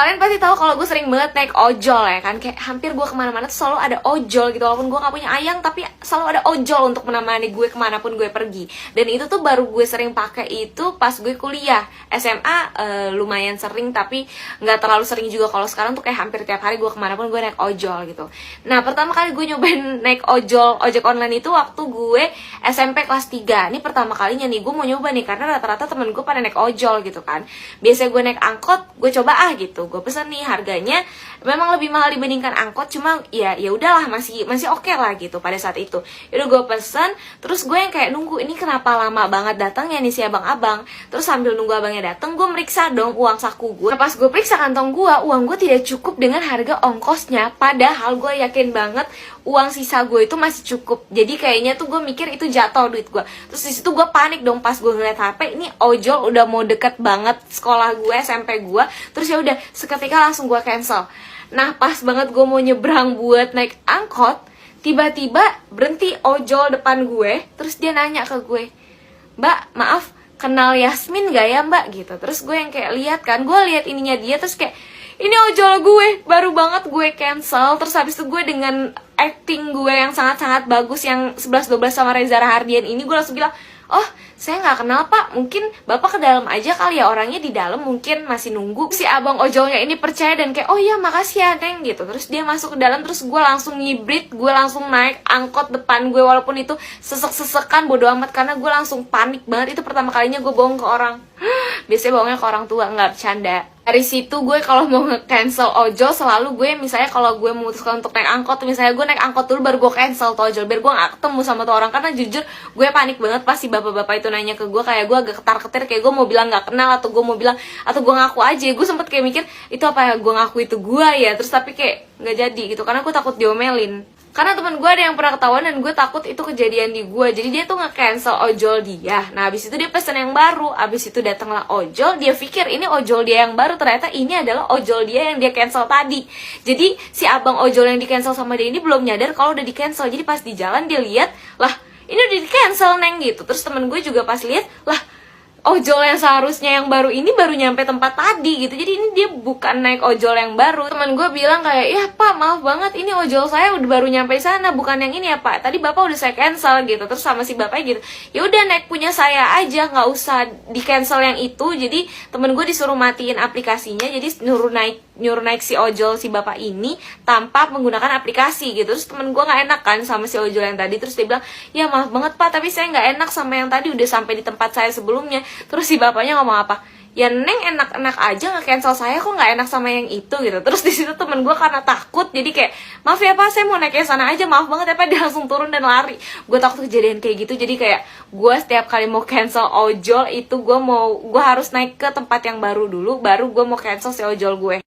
Kalian pasti tahu kalau gue sering banget naik ojol ya kan. Kayak hampir gue kemana-mana tuh selalu ada ojol gitu. Walaupun gue gak punya ayang, tapi selalu ada ojol untuk menemani gue kemanapun gue pergi. Dan itu tuh baru gue sering pakai itu pas gue kuliah. SMA lumayan sering, tapi gak terlalu sering juga. Kalau sekarang tuh kayak hampir tiap hari gue kemanapun gue naik ojol gitu. Nah pertama kali gue nyobain naik ojek online itu waktu gue SMP kelas 3. Ini pertama kalinya nih gue mau nyoba nih, karena rata-rata temen gue pada naik ojol gitu kan. Biasanya gue naik angkot, gue coba gitu. Gue pesan nih, harganya memang lebih mahal dibandingkan angkot, cuma ya udahlah, masih oke lah gitu pada saat itu. Yaudah gue pesan, terus gue yang kayak nunggu, ini kenapa lama banget datangnya nih si abang-abang. Terus sambil nunggu abangnya datang, gue meriksa dong uang saku gue. Nah, pas gue periksa kantong gue, uang gue tidak cukup dengan harga ongkosnya. Padahal gue yakin banget uang sisa gue itu masih cukup. Jadi kayaknya tuh gue mikir itu jatuh duit gue. Terus disitu gue panik dong pas gue ngeliat HP, ini ojol udah mau deket banget sekolah gue, SMP gue. Terus ya udah seketika langsung gue cancel. Nah pas banget gue mau nyebrang buat naik angkot, tiba-tiba berhenti ojol depan gue. Terus dia nanya ke gue, "Mbak, maaf, kenal Yasmin gak ya mbak?" gitu. Terus gue yang kayak lihat kan, gue lihat ininya dia, terus kayak ini ojol gue, baru banget gue cancel. Terus habis itu gue dengan acting gue yang sangat-sangat bagus, yang 11-12 sama Reza Rahardian ini, gue langsung bilang, "Oh, saya nggak kenal pak, mungkin bapak ke dalam aja kali ya, orangnya di dalam mungkin masih nunggu." Si abang ojolnya ini percaya dan kayak, "Oh iya makasih ya neng," gitu. Terus dia masuk ke dalam, terus gue langsung ngibrit, gue langsung naik angkot depan gue. Walaupun itu sesek-sesekan, bodo amat, karena gue langsung panik banget. Itu pertama kalinya gue bohong ke orang. Biasanya bohongnya ke orang tua, nggak bercanda. Dari situ gue kalau mau nge-cancel ojol, selalu gue misalnya kalau gue memutuskan untuk naik angkot, misalnya gue naik angkot dulu baru gue cancel tuh ojol, biar gue gak ketemu sama tuh orang. Karena jujur gue panik banget pas si bapak-bapak itu nanya ke gue, kayak gue agak ketar-ketir, kayak gue mau bilang gak kenal, atau gue mau bilang, atau gue ngaku aja. Gue sempet kayak mikir, itu apa ya, gue ngaku itu gue ya, terus tapi kayak gak jadi gitu, karena gue takut diomelin. Karena temen gue ada yang pernah ketahuan dan gue takut itu kejadian di gue. Jadi dia tuh nge-cancel ojol dia. Nah abis itu dia pesen yang baru. Abis itu datanglah ojol. Dia pikir ini ojol dia yang baru. Ternyata ini adalah ojol dia yang dia cancel tadi. Jadi si abang ojol yang di-cancel sama dia ini belum nyadar kalau udah di-cancel. Jadi pas di jalan dia lihat, lah ini udah di-cancel neng gitu. Terus temen gue juga pas lihat, lah ojol yang seharusnya yang baru ini baru nyampe tempat tadi gitu. Jadi ini dia bukan naik ojol yang baru. Teman gue bilang kayak, "Ya pak, maaf banget, ini ojol saya udah baru nyampe sana, bukan yang ini ya pak. Tadi bapak udah saya cancel," gitu. Terus sama si bapaknya gitu, "Ya udah naik punya saya aja, nggak usah di cancel yang itu." Jadi temen gue disuruh matiin aplikasinya. Jadi nyuruh naik si ojol si bapak ini tanpa menggunakan aplikasi gitu. Terus temen gue nggak enak kan sama si ojol yang tadi. Terus dia bilang, "Ya maaf banget pak, tapi saya nggak enak sama yang tadi, udah sampai di tempat saya sebelumnya." Terus si bapaknya ngomong apa? "Ya neng enak-enak aja nge-cancel saya, kok nggak enak sama yang itu," gitu. Terus di situ temen gue karena takut, jadi kayak, "Maaf ya pak, saya mau naik ke sana aja, maaf banget ya pak." Dia langsung turun dan lari. Gue takut kejadian kayak gitu, jadi kayak gue setiap kali mau cancel ojol itu gue harus naik ke tempat yang baru dulu, baru gue mau cancel si ojol gue.